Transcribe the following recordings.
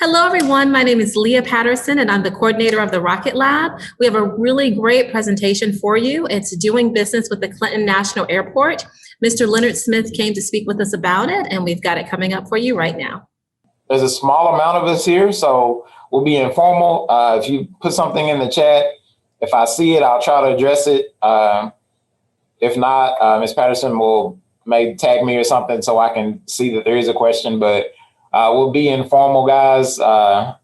Hello, everyone. My name is Leah Patterson, and I'm the coordinator of the Rocket Lab. We have a really great presentation for you. It's doing business with the Clinton National Airport. Mr. Leonard Smith came to speak with us about it, and we've got it coming up for you right now. There's a small amount of us here, so we'll be informal. If you put something in the chat, if I see it, I'll try to address it. If not, Ms. Patterson will maybe tag me or something so I can see that there is a question, but we'll be informal, guys. We're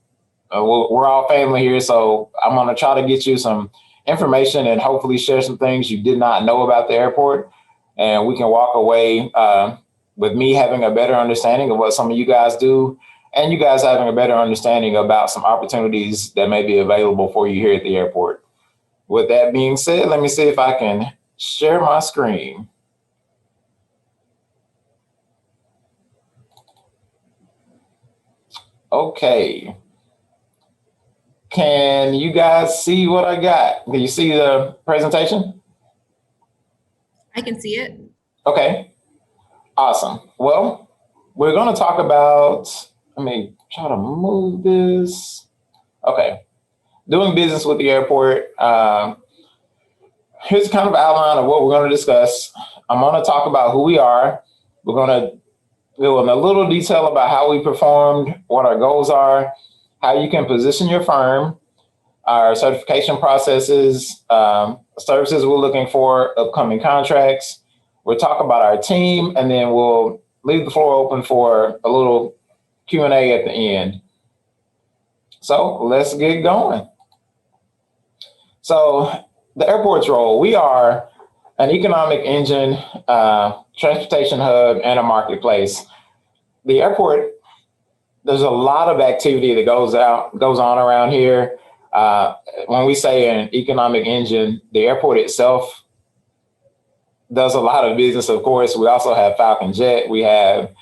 all family here, so I'm going to try to get you some information and hopefully share some things you did not know about the airport, and we can walk away with me having a better understanding of what some of you guys do, and you guys having a better understanding about some opportunities that may be available for you here at the airport. With that being said, let me see if I can share my screen. Okay. Can you guys see what I got? Can you see the presentation? I can see it. Okay. Awesome. Well, we're going to talk about, let me try to move this. Okay. Doing business with the airport. Here's kind of an outline of what we're going to discuss. I'm going to talk about who we are. We're going to go in a little detail about how we performed, what our goals are, how you can position your firm, our certification processes, services we're looking for, upcoming contracts. We'll talk about our team, and then we'll leave the floor open for a little Q&A at the end. So let's get going. So the airport's role, we are an economic engine, transportation hub, and a marketplace. The airport, there's a lot of activity that goes on around here. When we say an economic engine, the airport itself does a lot of business, of course. We also have Falcon Jet. We have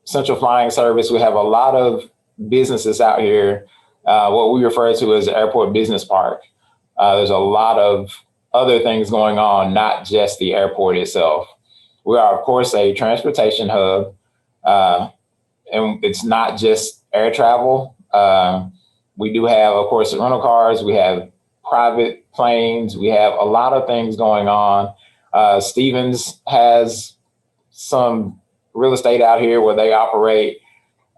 Central Flying Service. We have a lot of businesses out here, what we refer to as the airport business park. There's a lot of other things going on, not just the airport itself. We are, of course, a transportation hub, and it's not just air travel. We do have, of course, rental cars. We have private planes. We have a lot of things going on. Stevens has some real estate out here where they operate.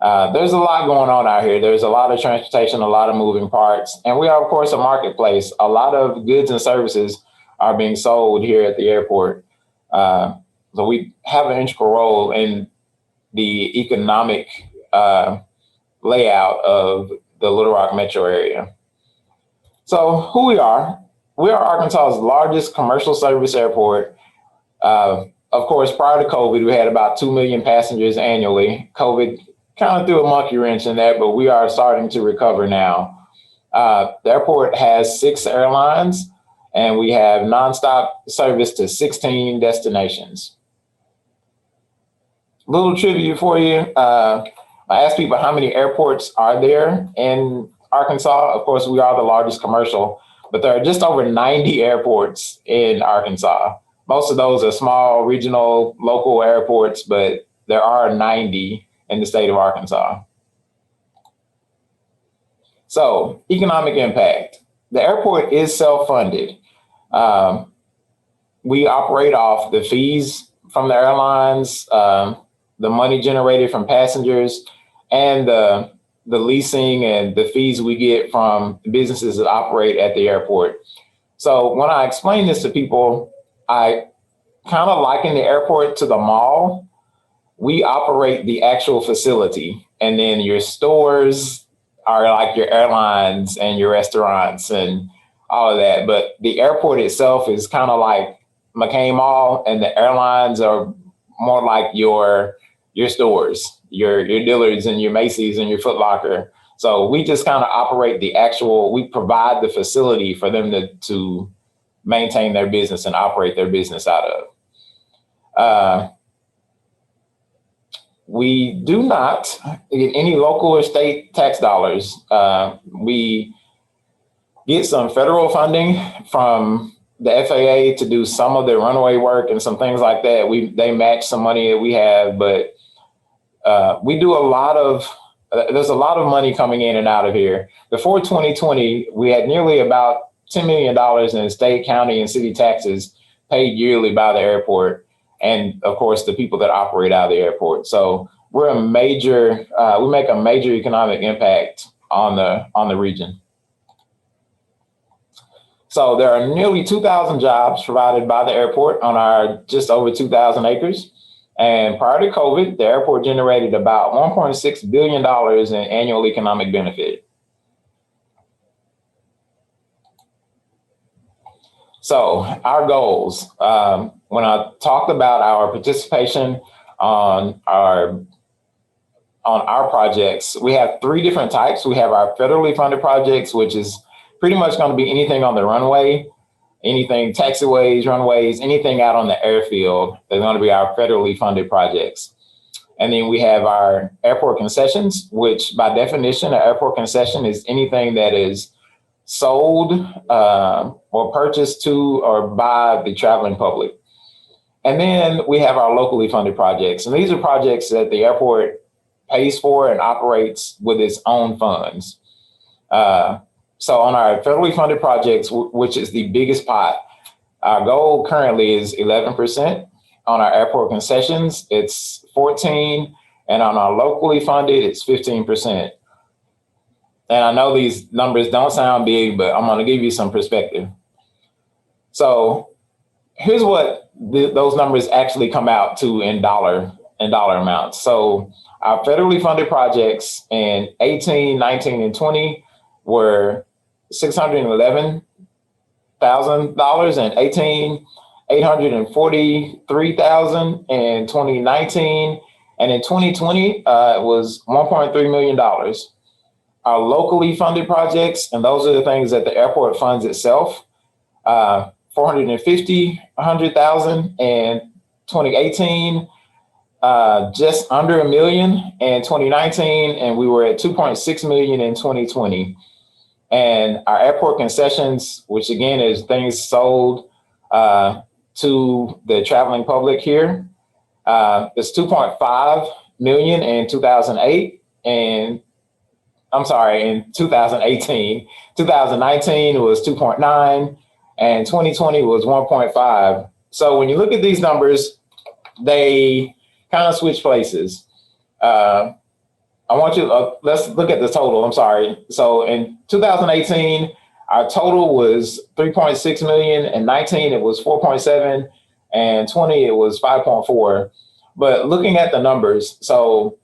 There's a lot going on out here. There's a lot of transportation, a lot of moving parts. And we are, of course, a marketplace. A lot of goods and services are being sold here at the airport. So we have an integral role in the economic layout of the Little Rock metro area. So who we are Arkansas's largest commercial service airport. Of course, prior to COVID, we had about 2 million passengers annually. COVID kind of threw a monkey wrench in that, but we are starting to recover now. The airport has 6 airlines, and we have nonstop service to 16 destinations. Little trivia for you. I asked people how many airports are there in Arkansas. Of course, we are the largest commercial, but there are just over 90 airports in Arkansas. Most of those are small, regional, local airports, but there are 90 in the state of Arkansas. So, economic impact. The airport is self-funded. We operate off the fees from the airlines, the money generated from passengers, and the leasing and the fees we get from businesses that operate at the airport. So when I explain this to people, I kind of liken the airport to the mall. We operate the actual facility, and then your stores are like your airlines and your restaurants and all of that. But the airport itself is kind of like McKinney Mall, and the airlines are more like your stores, your Dillard's and your Macy's and your Foot Locker. So we just kind of operate we provide the facility for them to maintain their business and operate their business out of. We do not get any local or state tax dollars. We get some federal funding from the FAA to do some of the runway work and some things like that. They match some money that we have, but we do a lot of there's a lot of money coming in and out of here. Before 2020, we had nearly about $10 million in state, county, and city taxes paid yearly by the airport. And of course, the people that operate out of the airport. So we're a major, we make a major economic impact on the region. So there are nearly 2,000 jobs provided by the airport on our just over 2,000 acres. And prior to COVID, the airport generated about $1.6 billion in annual economic benefit. So our goals, when I talked about our participation on our projects, we have three different types. We have our federally funded projects, which is pretty much going to be anything on the runway, anything taxiways, runways, anything out on the airfield. They're going to be our federally funded projects. And then we have our airport concessions, which by definition, an airport concession is anything that is sold or purchased to or by the traveling public. And then we have our locally funded projects. And these are projects that the airport pays for and operates with its own funds. So on our federally funded projects, which is the biggest pot, our goal currently is 11%. On our airport concessions, it's 14%. And on our locally funded, it's 15%. And I know these numbers don't sound big, but I'm going to give you some perspective. So here's what those numbers actually come out to in dollar amounts. So our federally funded projects in 18, 19, and 20 were $611,000 in 18, $843,000 in 2019, and in 2020 it was $1.3 million. Our locally funded projects, and those are the things that the airport funds itself, $450,000 in 2018, just under $1 million in 2019, and we were at $2.6 million in 2020. And our airport concessions, which again is things sold to the traveling public here, it's $2.5 million in 2008, and I'm sorry, in 2018. 2019 was 2.9, and 2020 was 1.5. So when you look at these numbers, they kind of switch places. I want you, let's look at the total, I'm sorry. So in 2018, our total was 3.6 million, and 19, it was 4.7, and 20, it was 5.4. But looking at the numbers, so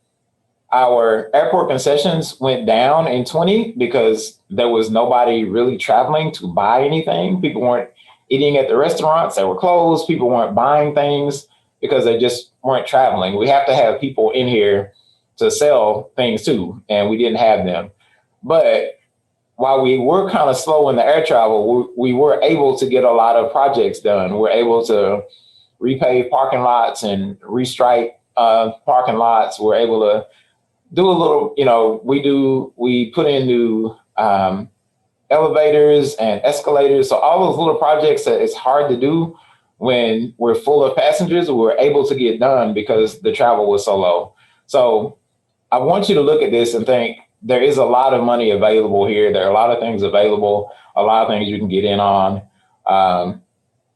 our airport concessions went down in 20 because there was nobody really traveling to buy anything. People weren't eating at the restaurants, they were closed. People weren't buying things because they just weren't traveling. We have to have people in here to sell things too, and we didn't have them. But while we were kind of slow in the air travel, we were able to get a lot of projects done. We're able to repave parking lots and restripe parking lots. We're able to do a little, we put in new elevators and escalators. So all those little projects that it's hard to do when we're full of passengers, we were able to get done because the travel was so low. So I want you to look at this and think there is a lot of money available here. There are a lot of things available, a lot of things you can get in on.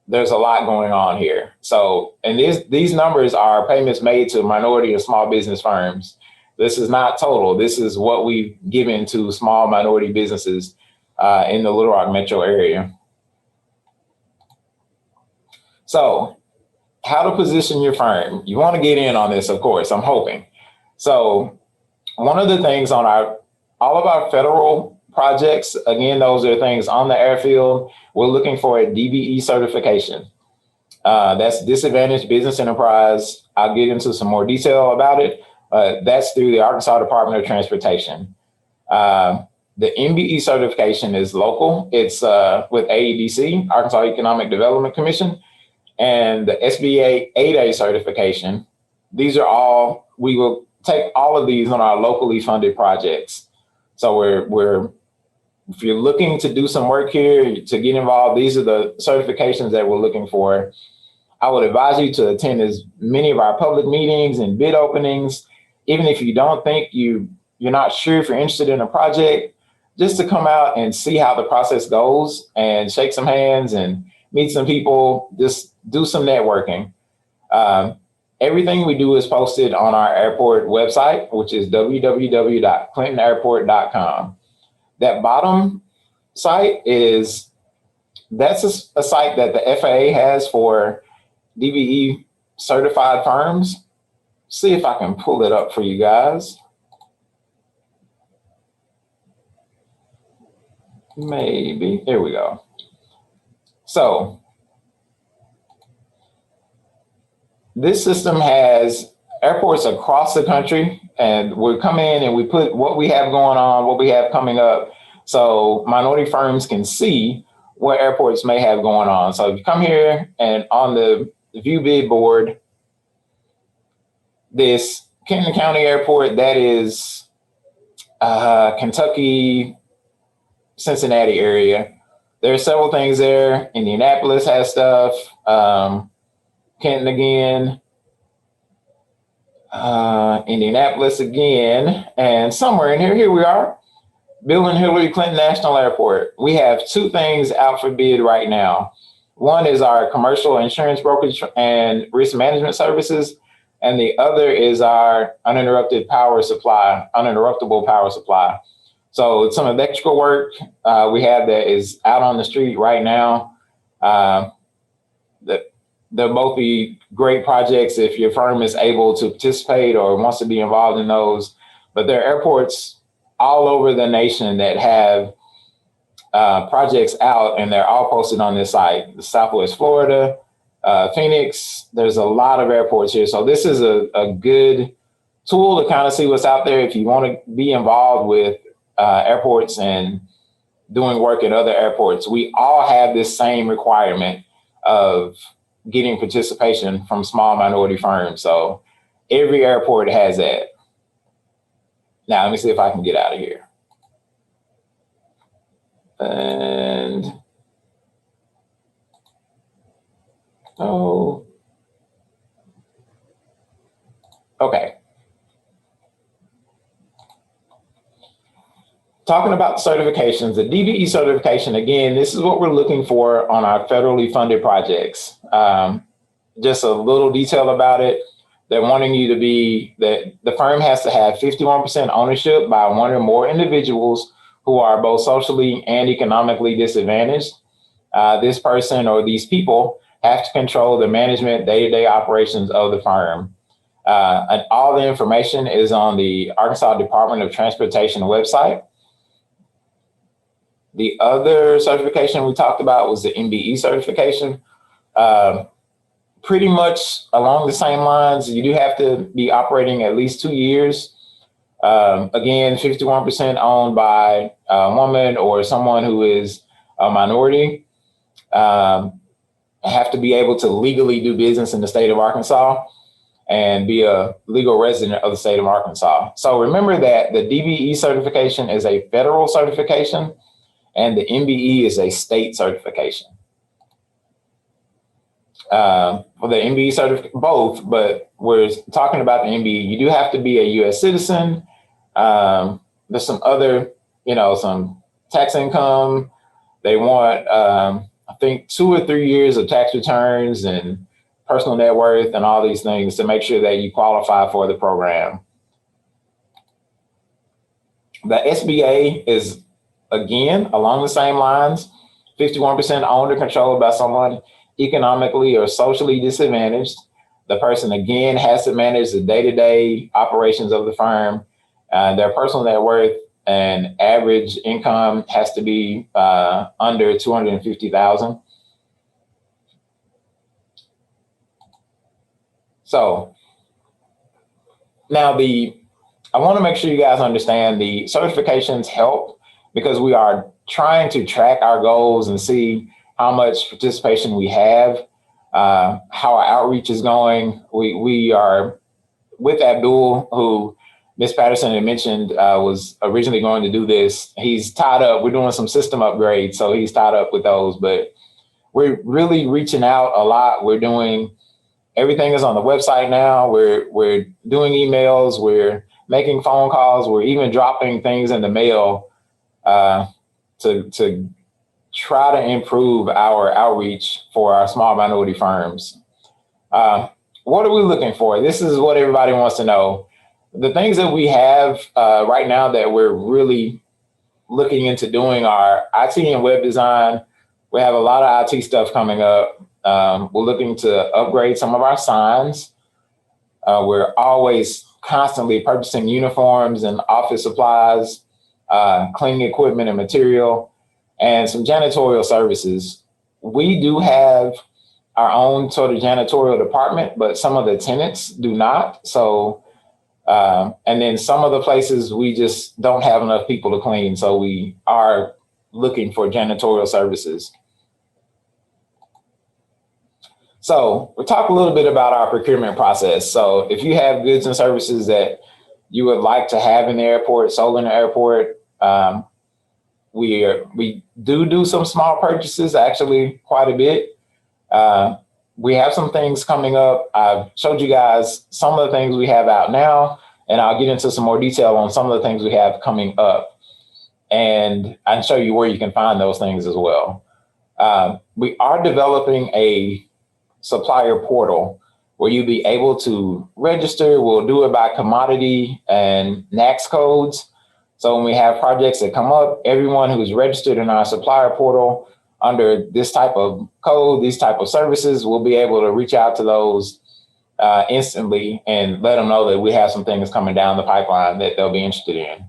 There's a lot going on here. So, and these numbers are payments made to minority and small business firms. This is not total. This is what we've given to small minority businesses in the Little Rock metro area. So how to position your firm. You want to get in on this, of course, I'm hoping. So one of the things on all of our federal projects, again, those are things on the airfield, we're looking for a Dve certification. That's Disadvantaged Business Enterprise. I'll get into some more detail about it. That's through the Arkansas Department of Transportation. The Mbe certification is local. It's with AEDC, Arkansas Economic Development Commission, and the SBA 8A certification. These are all, we will take all of these on our locally funded projects. So if you're looking to do some work here, to get involved, these are the certifications that we're looking for. I would advise you to attend as many of our public meetings and bid openings. Even if you don't think you you're not sure if you're interested in a project, just to come out and see how the process goes and shake some hands and meet some people, just do some networking. Everything we do is posted on our airport website, which is www.clintonairport.com. That bottom site that's a site that the FAA has for DVE certified firms. See if I can pull it up for you guys. Maybe, here we go. So this system has airports across the country, and we come in and we put what we have going on, what we have coming up, so minority firms can see what airports may have going on. So if you come here and on the view bid board, this Kenton County Airport, that is Kentucky, Cincinnati area. There are several things there. Indianapolis has stuff. Kenton again. Indianapolis again. And somewhere in here we are. Bill and Hillary Clinton National Airport. We have two things out for bid right now. One is our commercial insurance brokerage and risk management services. And the other is our uninterruptible power supply. So some electrical work we have that is out on the street right now. They'll both be great projects if your firm is able to participate or wants to be involved in those. But there are airports all over the nation that have projects out, and they're all posted on this site. Southwest Florida, Phoenix, there's a lot of airports here. So this is a good tool to kind of see what's out there if you want to be involved with airports and doing work at other airports. We all have this same requirement of getting participation from small minority firms. So every airport has that. Now, let me see if I can get out of here. And, oh, okay. Talking about certifications, the DVE certification, again, this is what we're looking for on our federally funded projects. Just a little detail about it. They're wanting you to be, that the firm has to have 51% ownership by one or more individuals who are both socially and economically disadvantaged. This person or these people have to control the management day-to-day operations of the firm. And all the information is on the Arkansas Department of Transportation website. The other certification we talked about was the Mbe Certification. Pretty much along the same lines, you do have to be operating at least 2 years. Again, 51% owned by a woman or someone who is a minority. Have to be able to legally do business in the state of Arkansas and be a legal resident of the state of Arkansas. So remember that the DVE certification is a federal certification and the Mbe is a state certification. For the Mbe certificate, both, but we're talking about the Mbe. You do have to be a U.S. citizen. There's some other, some tax income. They want, I think, 2 or 3 years of tax returns and personal net worth and all these things to make sure that you qualify for the program. The SBA is, again, along the same lines, 51% owned or controlled by someone economically or socially disadvantaged. The person, again, has to manage the day-to-day operations of the firm. Their personal net worth and average income has to be under $250,000. So now I want to make sure you guys understand the certifications help because we are trying to track our goals and see how much participation we have, how our outreach is going. We are with Abdul, who Ms. Patterson had mentioned was originally going to do this. He's tied up. We're doing some system upgrades, so he's tied up with those. But we're really reaching out a lot. We're doing, everything is on the website now. We're doing emails. We're making phone calls. We're even dropping things in the mail to try to improve our outreach for our small minority firms. What are we looking for? This is what everybody wants to know. The things that we have right now that we're really looking into doing are IT and web design. We have a lot of IT stuff coming up. We're looking to upgrade some of our signs. We're always constantly purchasing uniforms and office supplies, cleaning equipment and material, and some janitorial services. We do have our own sort of janitorial department, but some of the tenants do not. So, and then some of the places we just don't have enough people to clean. So we are looking for janitorial services. So we'll talk a little bit about our procurement process. So if you have goods and services that you would like to have in the airport, sold in the airport, we do some small purchases, actually quite a bit. We have some things coming up. I've showed you guys some of the things we have out now, and I'll get into some more detail on some of the things we have coming up. And I can show you where you can find those things as well. We are developing a supplier portal where you'll be able to register. We'll do it by commodity and NAICS codes. So when we have projects that come up, everyone who's registered in our supplier portal under this type of code, these type of services, we'll be able to reach out to those instantly and let them know that we have some things coming down the pipeline that they'll be interested in.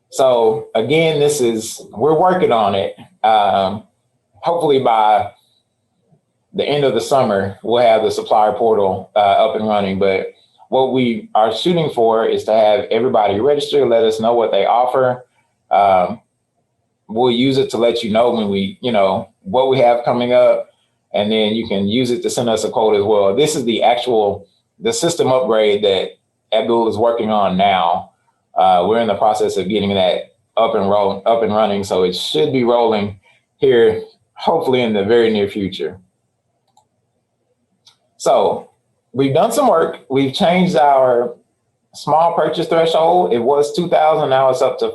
So again, we're working on it. Hopefully by the end of the summer, we'll have the supplier portal up and running. But what we are shooting for is to have everybody register, let us know what they offer. We'll use it to let you know when what we have coming up, and then you can use it to send us a quote as well. This is the system upgrade that Abdul is working on now. We're in the process of getting that up and running, so it should be rolling here, hopefully in the very near future. So we've done some work. We've changed our small purchase threshold. It was 2,000, now it's up to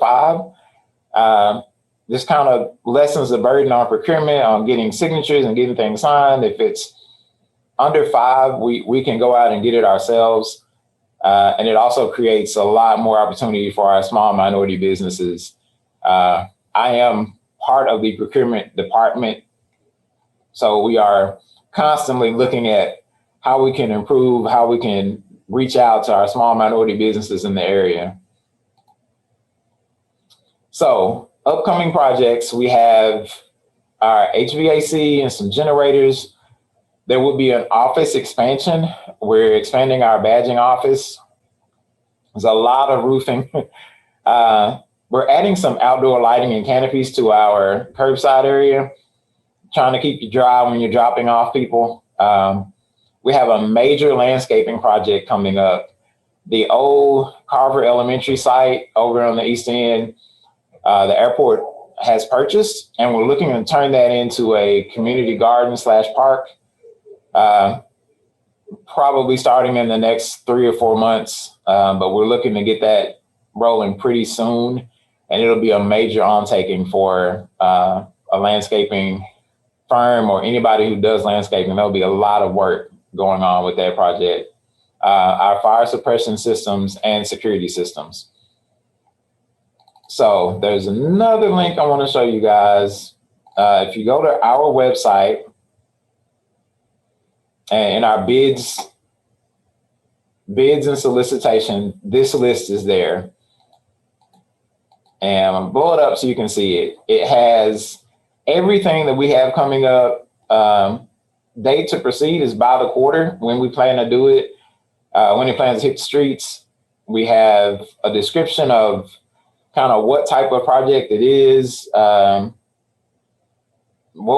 5. This kind of lessens the burden on procurement, on getting signatures and getting things signed. If it's under 5, we can go out and get it ourselves. And it also creates a lot more opportunity for our small minority businesses. I am part of the procurement department, so we are constantly looking at how we can improve, how we can reach out to our small minority businesses in the area. So upcoming projects, we have our HVAC and some generators. There will be an office expansion. We're expanding our badging office. There's a lot of roofing. We're adding some outdoor lighting and canopies to our curbside area, trying to keep you dry when you're dropping off people. We have a major landscaping project coming up. The old Carver Elementary site over on the East End, the airport has purchased, and we're looking to turn that into a community garden / park, probably starting in the next 3 or 4 months. But we're looking to get that rolling pretty soon, and it'll be a major undertaking for a landscaping firm or anybody who does landscaping. There'll be a lot of work going on with that project. Our fire suppression systems and security systems. So there's another link I want to show you guys. If you go to our website and in our bids and solicitation, this list is there. And I'm gonna blow it up so you can see it. It has everything that we have coming up. Date to proceed is by the quarter when we plan to do it. When it plans to hit the streets, we have a description of kind of what type of project it is, what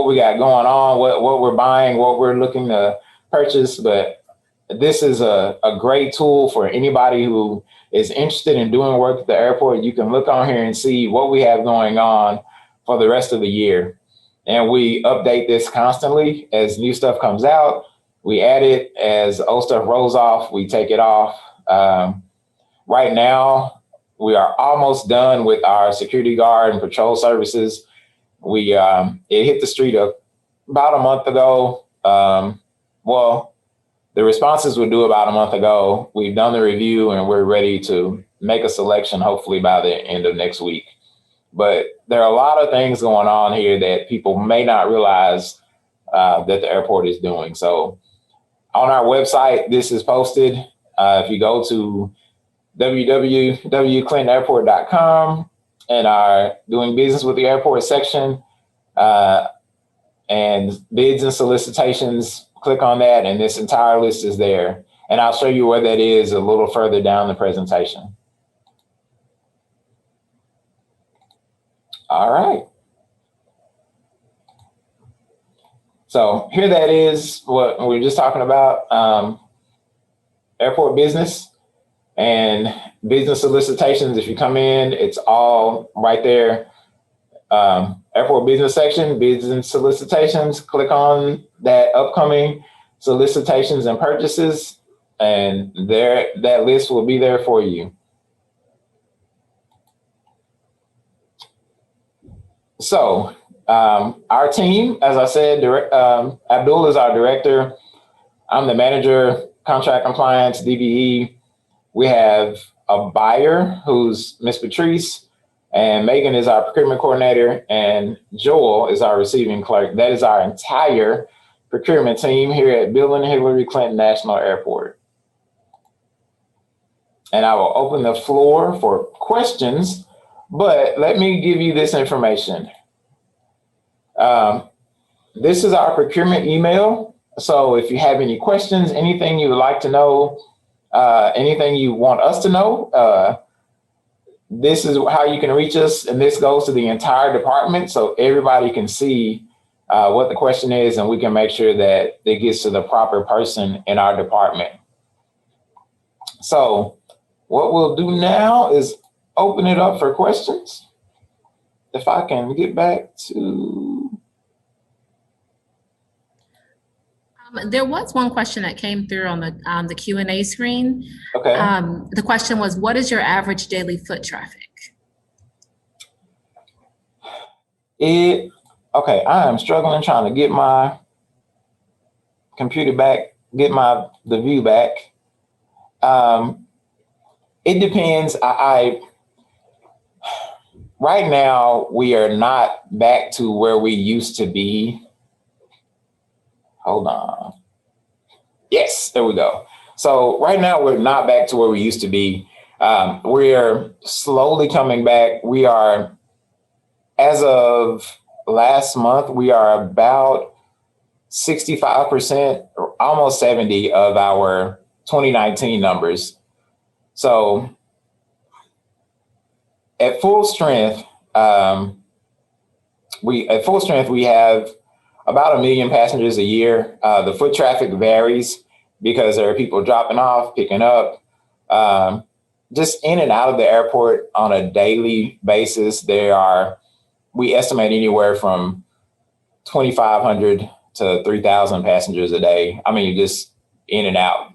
we got going on, what we're buying, what we're looking to purchase. But this is a great tool for anybody who is interested in doing work at the airport. You can look on here and see what we have going on for the rest of the year. And we update this constantly as new stuff comes out. We add it as old stuff rolls off, we take it off. Right now, we are almost done with our security guard and patrol services. It hit the street about a month ago. Well, the responses were due about a month ago. We've done the review and we're ready to make a selection, hopefully by the end of next week. But there are a lot of things going on here that people may not realize that the airport is doing. So on our website, this is posted. If you go to www.clintonairport.com and our doing business with the airport section and bids and solicitations, click on that and this entire list is there. And I'll show you where that is a little further down the presentation. All right. So here that is what we were just talking about, airport business and business solicitations. If you come in, it's all right there. Airport business section, bids and solicitations, click on that upcoming solicitations and purchases, and that list will be there for you. So our team, as I said, Abdul is our director. I'm the manager, contract compliance, DBE. We have a buyer who's Miss Patrice, and Megan is our procurement coordinator, and Joel is our receiving clerk. That is our entire procurement team here at Bill and Hillary Clinton National Airport. And I will open the floor for questions, but let me give you this information. This is our procurement email. So if you have any questions, anything you would like to know, anything you want us to know, this is how you can reach us. And this goes to the entire department so everybody can see what the question is, and we can make sure that it gets to the proper person in our department. So what we'll do now is open it up for questions. If I can get back to... There was one question that came through on the Q&A screen. Okay. The question was, what is your average daily foot traffic? Okay, I am struggling trying to get my computer back, get the view back. It depends. Right now, we are not back to where we used to be. Hold on. Yes, there we go. So right now, we're not back to where we used to be. We're slowly coming back. We are, as of last month, we are about 65%, almost 70% of our 2019 numbers. So at full strength, we have about 1 million passengers a year. The foot traffic varies because there are people dropping off, picking up, just in and out of the airport on a daily basis. We estimate anywhere from 2,500 to 3,000 passengers a day. I mean, just in and out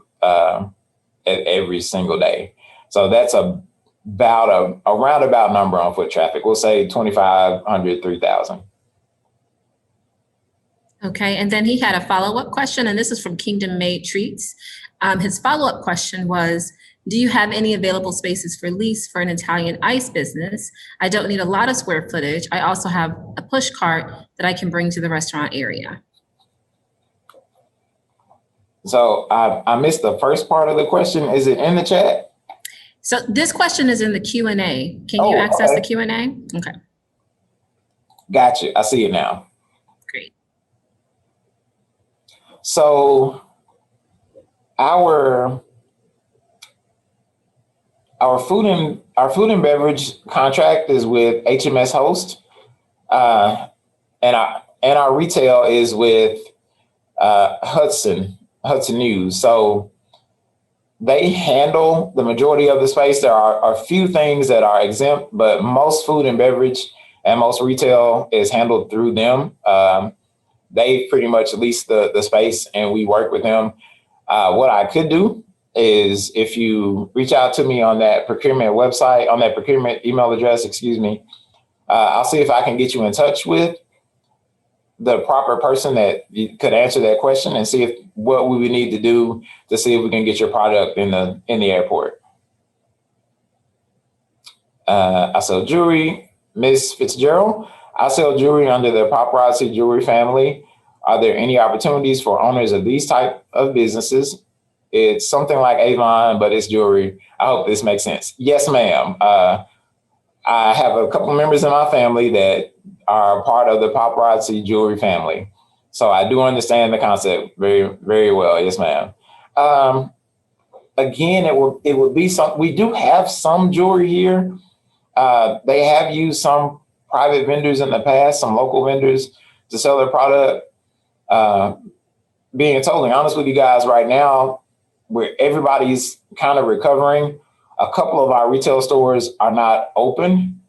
every single day. So that's a roundabout number on foot traffic. We'll say 2,500, 3,000. Okay, and then he had a follow-up question, and this is from Kingdom Made Treats. His follow-up question was, do you have any available spaces for lease for an Italian ice business? I don't need a lot of square footage. I also have a push cart that I can bring to the restaurant area. So I missed the first part of the question. Is it in the chat? So this question is in the Q&A. Can you access the Q&A? Okay. Gotcha. I see it now. Great. So our food and beverage contract is with HMS Host, and our retail is with Hudson News. So they handle the majority of the space. There are a few things that are exempt, but most food and beverage and most retail is handled through them. they pretty much lease the space and we work with them. What I could do is if you reach out to me on that procurement website, on that procurement email address, I'll see if I can get you in touch with the proper person that could answer that question and see if what we would need to do to see if we can get your product in the airport. I sell jewelry, Ms. Fitzgerald. I sell jewelry under the Paparazzi Jewelry family. Are there any opportunities for owners of these type of businesses? It's something like Avon, but it's jewelry. I hope this makes sense. Yes, ma'am. I have a couple members in my family that are part of the Paparazzi Jewelry family. So I do understand the concept very, very well. Yes, ma'am. Again, it would be some, we do have some jewelry here. They have used some private vendors in the past, some local vendors to sell their product. Being totally honest with you guys right now, where everybody's kind of recovering, a couple of our retail stores are not open.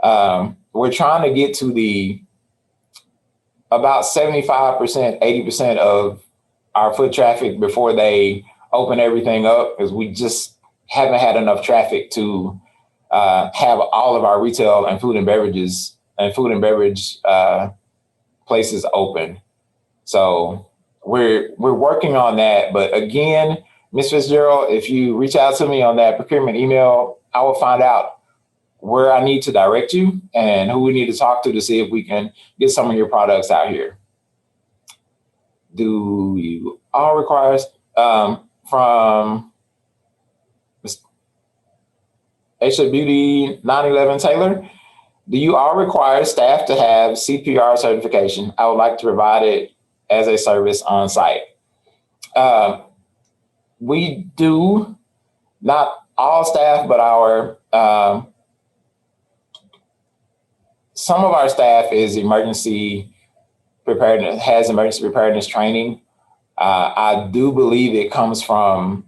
We're trying to get to about 75%, 80% of our foot traffic before they open everything up, because we just haven't had enough traffic to have all of our retail and food and beverage places open. So we're working on that. But again, Ms. Fitzgerald, if you reach out to me on that procurement email, I will find out where I need to direct you and who we need to talk to see if we can get some of your products out here. Do you all require, from Asia Beauty 911 Taylor, do you all require staff to have CPR certification? I would like to provide it as a service on site. We do, not all staff, but some of our staff is emergency preparedness training. I do believe it comes from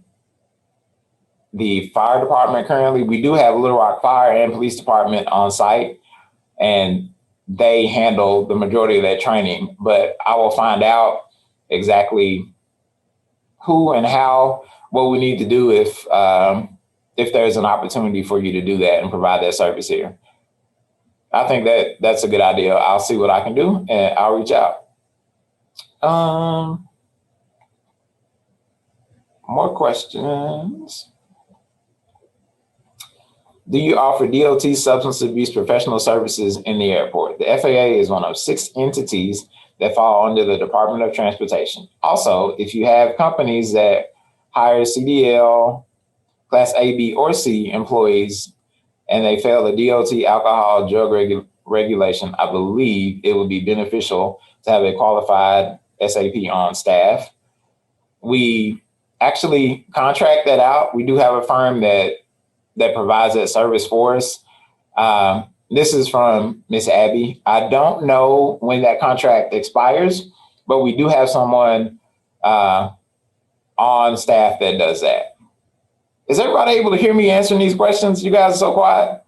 the fire department currently. We do have Little Rock Fire and Police Department on site, and they handle the majority of that training. But I will find out exactly who and how, what we need to do if there's an opportunity for you to do that and provide that service here. I think that's a good idea. I'll see what I can do and I'll reach out. More questions. Do you offer DOT substance abuse professional services in the airport? The FAA is one of 6 entities that fall under the Department of Transportation. Also, if you have companies that hire CDL, Class A, B, or C employees, and they fail the DOT alcohol drug regulation, I believe it would be beneficial to have a qualified SAP on staff. We actually contract that out. We do have a firm that provides that service for us. This is from Miss Abby. I don't know when that contract expires, but we do have someone on staff that does that. Is everybody able to hear me answering these questions? You guys are so quiet.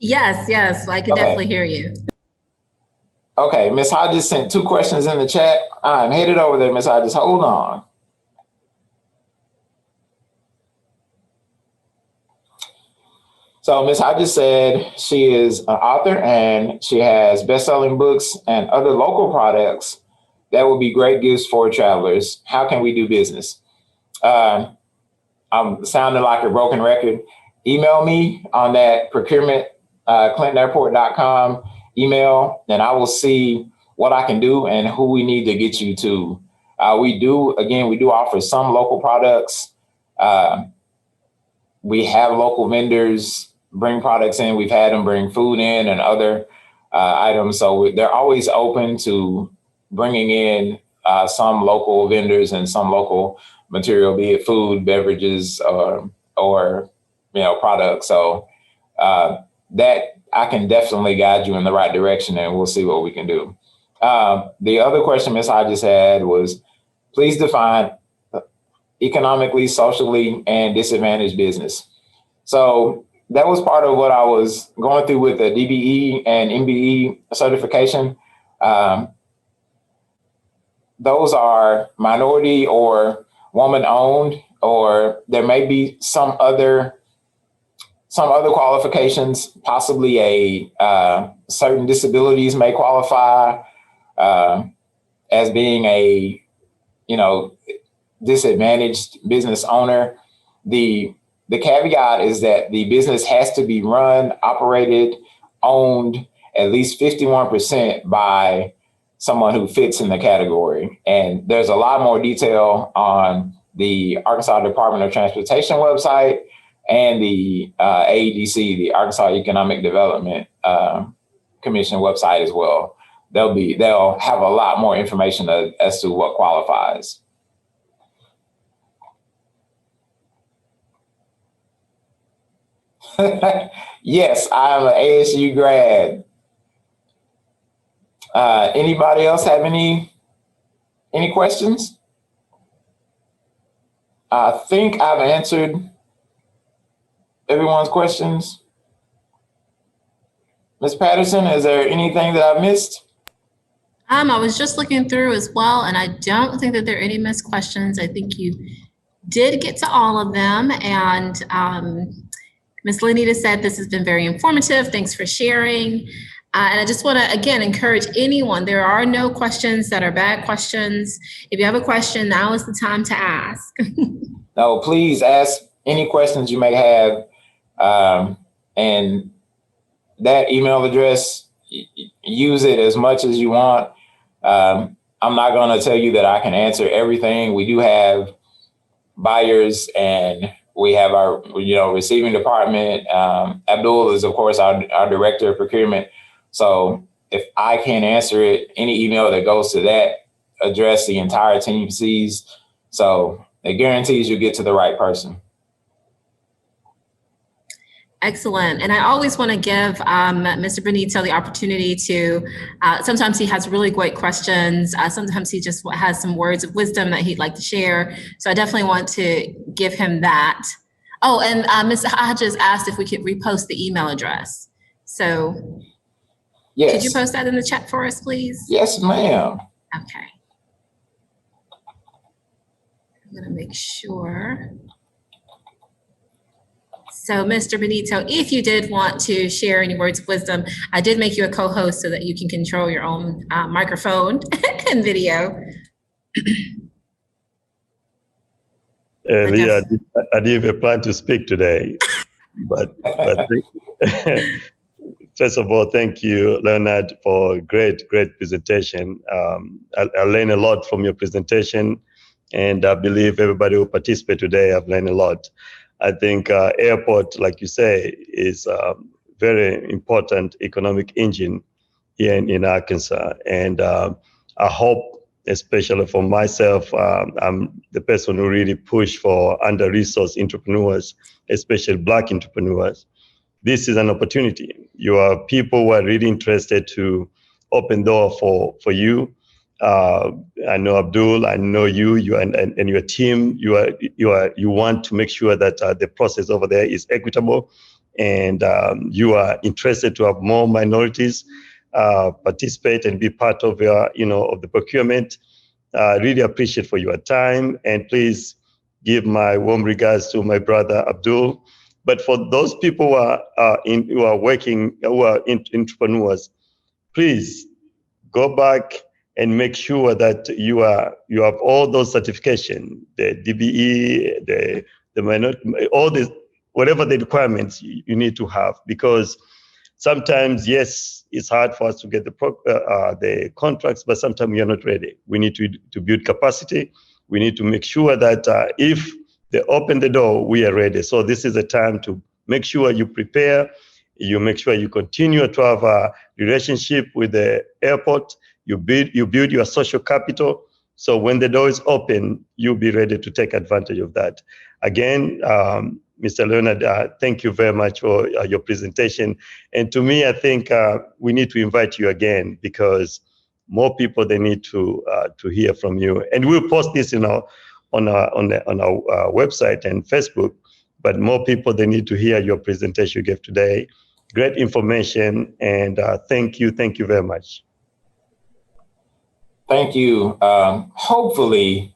Yes, I can definitely hear you. Okay, Ms. Hodges sent 2 questions in the chat. I'm headed over there, Ms. Hodges. Hold on. So Ms. Hodges said she is an author and she has best-selling books and other local products that would be great gifts for travelers. How can we do business? I'm sounding like a broken record. Email me on that procurement, ClintonAirport.com email, and I will see what I can do and who we need to get you to. We do offer some local products. We have local vendors bring products in. We've had them bring food in and other items. So they're always open to bringing in some local vendors and some local material, be it food, beverages, or products. So that I can definitely guide you in the right direction, and we'll see what we can do. The other question Ms. Hodges had was, please define economically, socially, and disadvantaged business. So that was part of what I was going through with the DBE and Mbe certification. those are minority or woman owned, or there may be some other qualifications, possibly certain disabilities may qualify as being a, disadvantaged business owner. The caveat is that the business has to be run, operated, owned at least 51% by someone who fits in the category. And there's a lot more detail on the Arkansas Department of Transportation website and the AEDC, the Arkansas Economic Development Commission website as well. They'll have a lot more information as to what qualifies. Yes, I'm an ASU grad. Anybody else have any questions? I think I've answered everyone's questions. Ms. Patterson, is there anything that I've missed? I was just looking through as well, and I don't think that there are any missed questions. I think you did get to all of them. And Ms. Lenita said this has been very informative. Thanks for sharing. And I just want to, again, encourage anyone. There are no questions that are bad questions. If you have a question, now is the time to ask. No, please ask any questions you may have. And that email address, use it as much as you want. I'm not going to tell you that I can answer everything. We do have buyers and we have our, receiving department. Abdul is, of course, our director of procurement. So if I can't answer it, any email that goes to that address, the entire team sees. So it guarantees you get to the right person. Excellent. And I always want to give Mr. Benito the opportunity to, sometimes he has really great questions. Sometimes he just has some words of wisdom that he'd like to share. So I definitely want to give him that. Oh, and Ms. Hodges asked if we could repost the email address. So yes. Could you post that in the chat for us, please? Yes, ma'am. Okay. I'm going to make sure. So, Mr. Benito, if you did want to share any words of wisdom, I did make you a co-host so that you can control your own microphone and video. Leah, I didn't even plan to speak today, but first of all, thank you, Leonard, for a great presentation. I learned a lot from your presentation, and I believe everybody who participated today have learned a lot. I think airport, like you say, is a very important economic engine here in Arkansas. And I hope, especially for myself, I'm the person who really push for under-resourced entrepreneurs, especially Black entrepreneurs. This is an opportunity. You are people who are really interested to open door for you. I know Abdul, I know you and your team. You want to make sure that the process over there is equitable, and you are interested to have more minorities participate and be part of your, of the procurement. Really appreciate for your time, and please give my warm regards to my brother Abdul. But for those people who are working, who are entrepreneurs, please go back and make sure that you have all those certifications, the DBE, the minority, all this, whatever the requirements you need to have, because sometimes, yes, it's hard for us to get the contracts, but sometimes you're not ready. We need to build capacity. We need to make sure that if they open the door, we are ready. So this is a time to make sure you prepare. You make sure you continue to have a relationship with the airport. You build your social capital. So when the door is open, you'll be ready to take advantage of that. Again, Mr. Leonard, thank you very much for your presentation. And to me, I think we need to invite you again, because more people, they need to hear from you. And we'll post this, on our website and Facebook. But more people, they need to hear your presentation you gave today. Great information, and thank you very much. Thank you. Hopefully,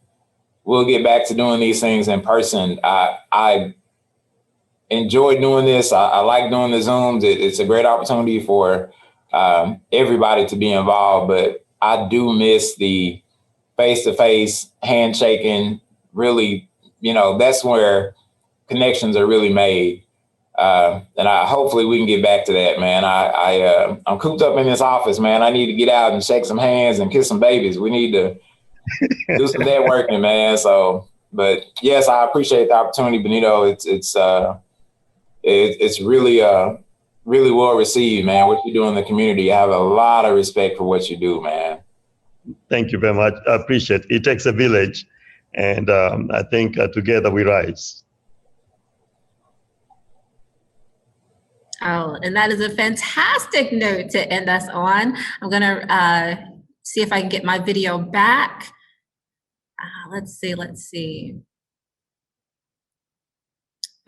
we'll get back to doing these things in person. I enjoy doing this. I like doing the Zooms. It's a great opportunity for everybody to be involved, but I do miss the face-to-face handshaking. Really, that's where connections are really made. And hopefully we can get back to that, man. I'm cooped up in this office, man. I need to get out and shake some hands and kiss some babies. We need to do some networking, man. So, but yes, I appreciate the opportunity, Benito. It's really, really well received, man. What you do in the community, I have a lot of respect for what you do, man. Thank you very much. I appreciate it. It takes a village, and I think together we rise. Oh, and that is a fantastic note to end us on. I'm gonna see if I can get my video back. Let's see.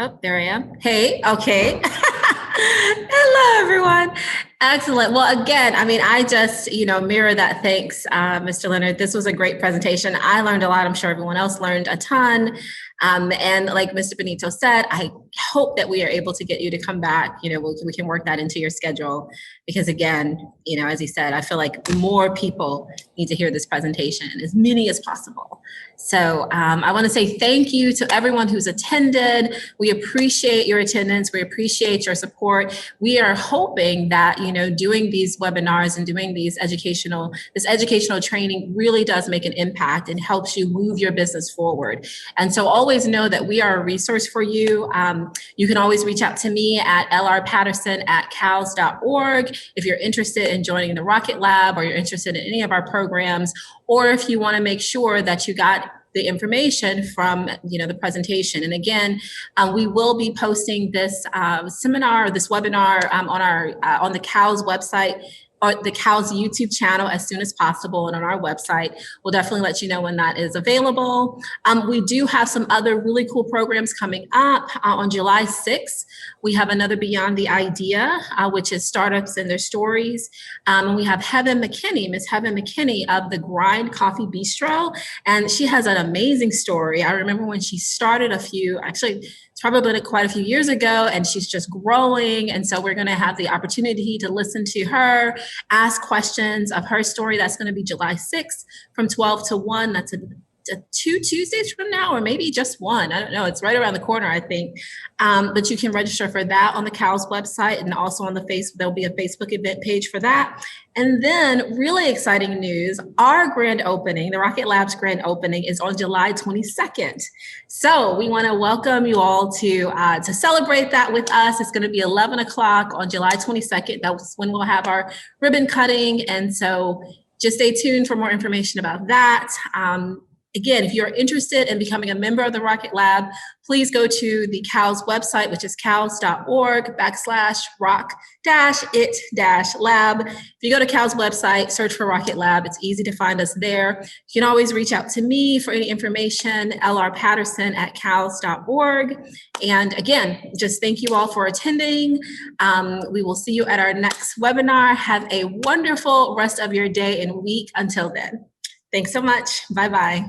Oh, there I am. Hey, okay. Hello, everyone. Excellent. Well, again, I just, mirror that. Thanks, Mr. Leonard. This was a great presentation. I learned a lot. I'm sure everyone else learned a ton. And like Mr. Benito said, I hope that we are able to get you to come back. We can work that into your schedule because, again, as he said, I feel like more people need to hear this presentation, as many as possible. So I want to say thank you to everyone who's attended. We appreciate your attendance. We appreciate your support. We are hoping that, doing these webinars and doing this educational training really does make an impact and helps you move your business forward. And so always know that we are a resource for you. You can always reach out to me at lrpatterson@cals.org if you're interested in joining the Rocket Lab or you're interested in any of our programs, or if you want to make sure that you got the information from the presentation. And again, we will be posting this seminar, this webinar on the CALS website, or the CALS YouTube channel as soon as possible, and on our website. We'll definitely let you know when that is available. We do have some other really cool programs coming up. On July 6th, we have another Beyond the Idea, which is startups and their stories. And we have Mckinney, Miss Heaven Mckinney of the Grind Coffee Bistro. And she has an amazing story. I remember when she started it's probably been quite a few years ago, and she's just growing. And so we're going to have the opportunity to listen to her, ask questions of her story. That's going to be July 6th from 12 to 1. That's 2 Tuesdays from now, or maybe just one. I don't know. It's right around the corner, I think. But you can register for that on the CALS website, and also on there'll be a Facebook event page for that. And then really exciting news, our grand opening, the Rocket Lab's grand opening, is on July 22nd. So we want to welcome you all to celebrate that with us. It's going to be 11 o'clock on July 22nd. That's when we'll have our ribbon cutting. And so just stay tuned for more information about that. Again, if you're interested in becoming a member of the Rocket Lab, please go to the CALS website, which is cals.org/rock-it-lab. If you go to CALS website, search for Rocket Lab. It's easy to find us there. You can always reach out to me for any information, lrpatterson@cals.org. And again, just thank you all for attending. We will see you at our next webinar. Have a wonderful rest of your day and week until then. Thanks so much. Bye-bye.